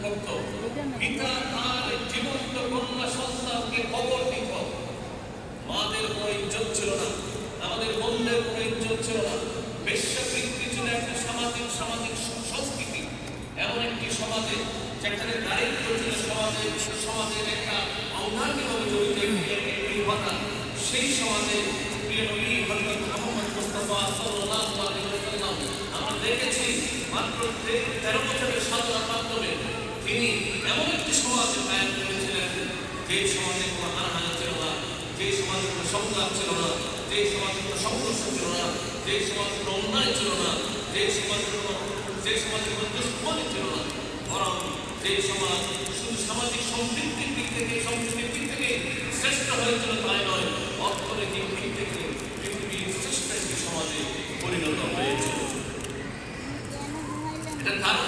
করত। পিতা তার জীবন্ত কন্যা সন্তানকে খবর দিত। মাদের কোনো ইজ্জত ছিল না, আমাদের বোনদের কোনো ইজ্জত ছিল না। বেশ্যাবৃত্তি ছিল একটা সামাজিক সংস্কৃতি, এমন একটি সমাজে যেখানে দারিদ্র ছিল সমাজের একটা অঙ্গাঙ্গিভাবে জড়িত একটি উপাদান। সেই সমাজে প্রিয় নবী হযরত মুহাম্মদ মুস্তাফা সাল্লাল্লাহু আলাইহি ওয়াসাল্লাম আমরা দেখেছি মাত্র 13 বছরের সাধনার মাধ্যমে তিনি এমন একটি সমাজ কায়েম করেছিলেন, যে সমাজে কোনো হানাহানি ছিল না, যে সমাজে কোনো সংঘাত ছিল না, যে সমাজে কোনো সংঘর্ষ ছিল না, যে সমাজে কোনো অন্যায় ছিল না, যে সমাজে কোনো দুশ্মনী ছিল না, বরং যে সমাজ শুধু সামাজিক সম্পৃক্তির দিক থেকে শ্রেষ্ঠ হয়েছিল তাই নয়, অর্থনৈতিক দিক থেকে পৃথিবীর শ্রেষ্ঠ একটি সমাজে পরিণত হয়েছিল। এটার কারণ